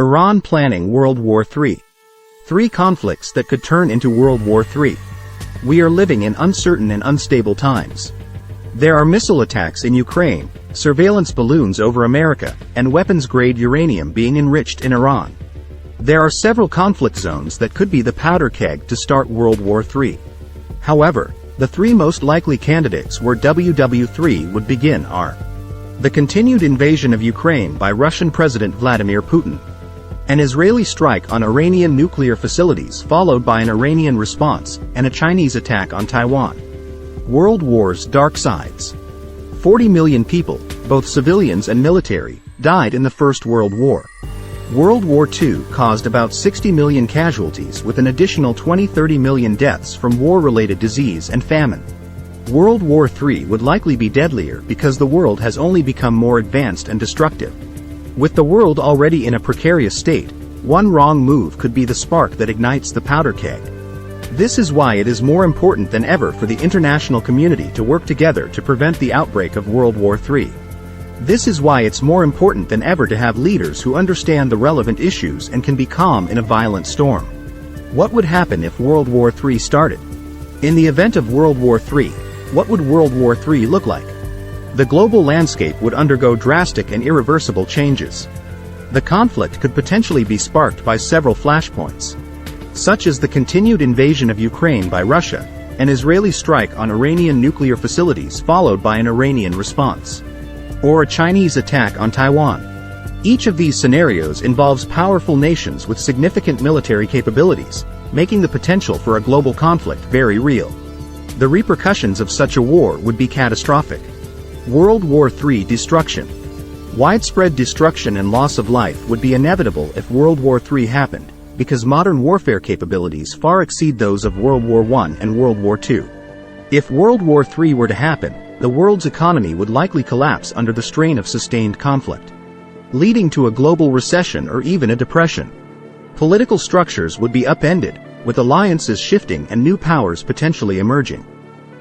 Iran planning World War III. Three conflicts that could turn into World War III. We are living in uncertain and unstable times. There are missile attacks in Ukraine, surveillance balloons over America, and weapons-grade uranium being enriched in Iran. There are several conflict zones that could be the powder keg to start World War III. However, the three most likely candidates where WW3 would begin are the continued invasion of Ukraine by Russian President Vladimir Putin, an Israeli strike on Iranian nuclear facilities followed by an Iranian response, and a Chinese attack on Taiwan. World War's dark sides. 40 million people, both civilians and military, died in the First World War. World War II caused about 60 million casualties with an additional 20-30 million deaths from war-related disease and famine. World War III would likely be deadlier because the world has only become more advanced and destructive. With the world already in a precarious state, one wrong move could be the spark that ignites the powder keg. This is why it is more important than ever for the international community to work together to prevent the outbreak of World War III. This is why it's more important than ever to have leaders who understand the relevant issues and can be calm in a violent storm. What would happen if World War III started? In the event of World War III, what would World War III look like? The global landscape would undergo drastic and irreversible changes. The conflict could potentially be sparked by several flashpoints, such as the continued invasion of Ukraine by Russia, an Israeli strike on Iranian nuclear facilities followed by an Iranian response, or a Chinese attack on Taiwan. Each of these scenarios involves powerful nations with significant military capabilities, making the potential for a global conflict very real. The repercussions of such a war would be catastrophic. World War III destruction. Widespread destruction and loss of life would be inevitable if World War III happened, because modern warfare capabilities far exceed those of World War I and World War II. If World War III were to happen, the world's economy would likely collapse under the strain of sustained conflict, leading to a global recession or even a depression. Political structures would be upended, with alliances shifting and new powers potentially emerging.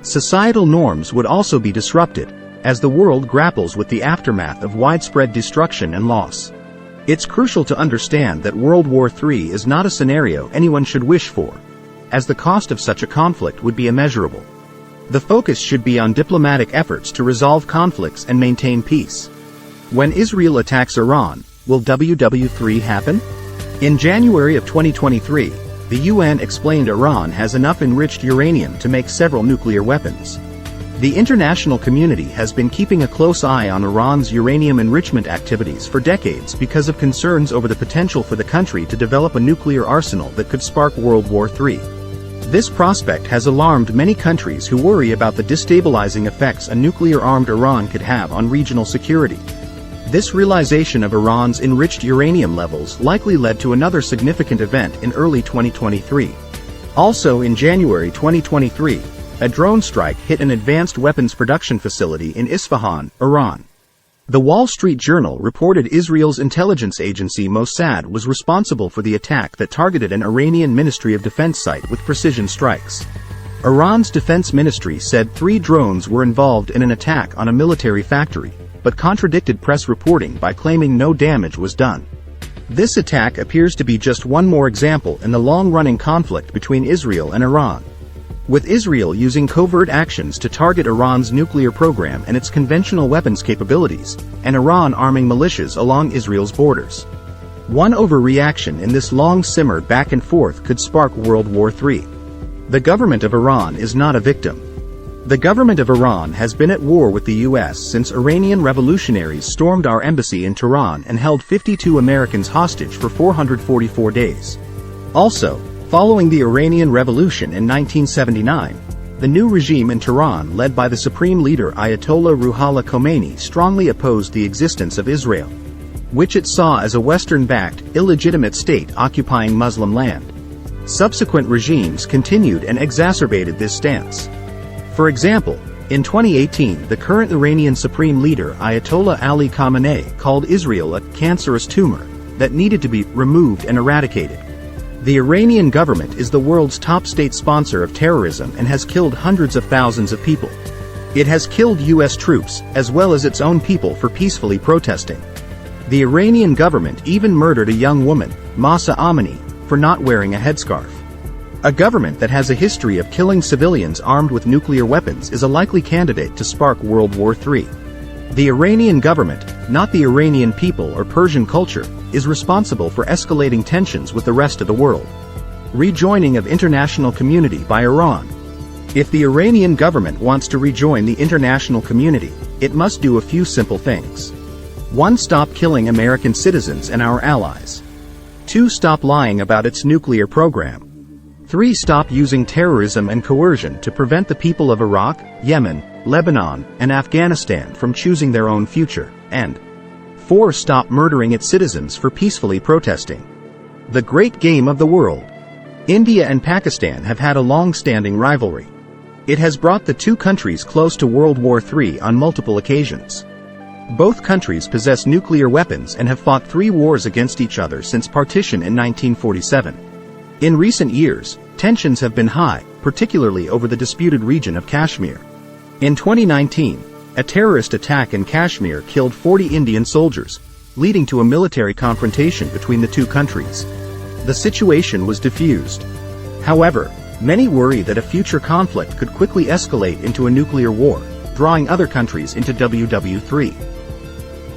Societal norms would also be disrupted, as the world grapples with the aftermath of widespread destruction and loss. It's crucial to understand that World War III is not a scenario anyone should wish for, as the cost of such a conflict would be immeasurable. The focus should be on diplomatic efforts to resolve conflicts and maintain peace. When Israel attacks Iran, will WW3 happen? In January of 2023, the UN explained Iran has enough enriched uranium to make several nuclear weapons. The international community has been keeping a close eye on Iran's uranium enrichment activities for decades because of concerns over the potential for the country to develop a nuclear arsenal that could spark World War III. This prospect has alarmed many countries who worry about the destabilizing effects a nuclear-armed Iran could have on regional security. This realization of Iran's enriched uranium levels likely led to another significant event in early 2023. Also in January 2023, a drone strike hit an advanced weapons production facility in Isfahan, Iran. The Wall Street Journal reported Israel's intelligence agency Mossad was responsible for the attack that targeted an Iranian Ministry of Defense site with precision strikes. Iran's defense ministry said 3 drones were involved in an attack on a military factory, but contradicted press reporting by claiming no damage was done. This attack appears to be just one more example in the long-running conflict between Israel and Iran, with Israel using covert actions to target Iran's nuclear program and its conventional weapons capabilities, and Iran arming militias along Israel's borders. One overreaction in this long-simmered back and forth could spark World War III. The government of Iran is not a victim. The government of Iran has been at war with the U.S. since Iranian revolutionaries stormed our embassy in Tehran and held 52 Americans hostage for 444 days. Also, following the Iranian Revolution in 1979, the new regime in Tehran led by the supreme leader Ayatollah Ruhollah Khomeini strongly opposed the existence of Israel, which it saw as a Western-backed, illegitimate state occupying Muslim land. Subsequent regimes continued and exacerbated this stance. For example, in 2018, the current Iranian supreme leader Ayatollah Ali Khamenei called Israel a cancerous tumor that needed to be removed and eradicated. The Iranian government is the world's top state sponsor of terrorism and has killed hundreds of thousands of people. It has killed U.S. troops, as well as its own people for peacefully protesting. The Iranian government even murdered a young woman, Mahsa Amini, for not wearing a headscarf. A government that has a history of killing civilians armed with nuclear weapons is a likely candidate to spark World War III. The Iranian government, not the Iranian people or Persian culture, is responsible for escalating tensions with the rest of the world. Rejoining of international community by Iran. If the Iranian government wants to rejoin the international community, it must do a few simple things. 1. Stop killing American citizens and our allies. 2. Stop lying about its nuclear program. 3. Stop using terrorism and coercion to prevent the people of Iraq, Yemen, Lebanon, and Afghanistan from choosing their own future. And 4. Stop murdering its citizens for peacefully protesting. The great game of the world. India and Pakistan have had a long-standing rivalry. It has brought the two countries close to World War III on multiple occasions. Both countries possess nuclear weapons and have fought 3 wars against each other since partition in 1947. In recent years, tensions have been high, particularly over the disputed region of Kashmir. In 2019, a terrorist attack in Kashmir killed 40 Indian soldiers, leading to a military confrontation between the two countries. The situation was diffused. However, many worry that a future conflict could quickly escalate into a nuclear war, drawing other countries into WW3.